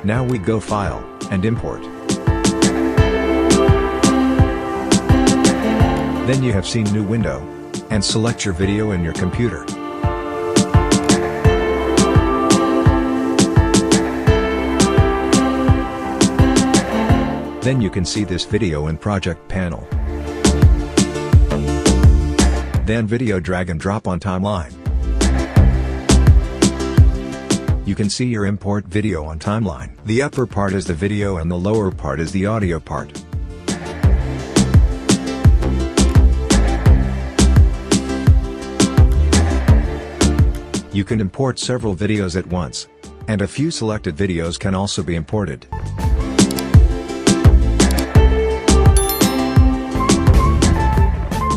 Now we go File, and Import. Then you have seen new window. And select your video in your computer. Then you can see this video in Project Panel. Then video drag and drop on timeline. You can see your import video on timeline. The upper part is the video and the lower part is the audio part. You can import several videos at once. And a few selected videos can also be imported.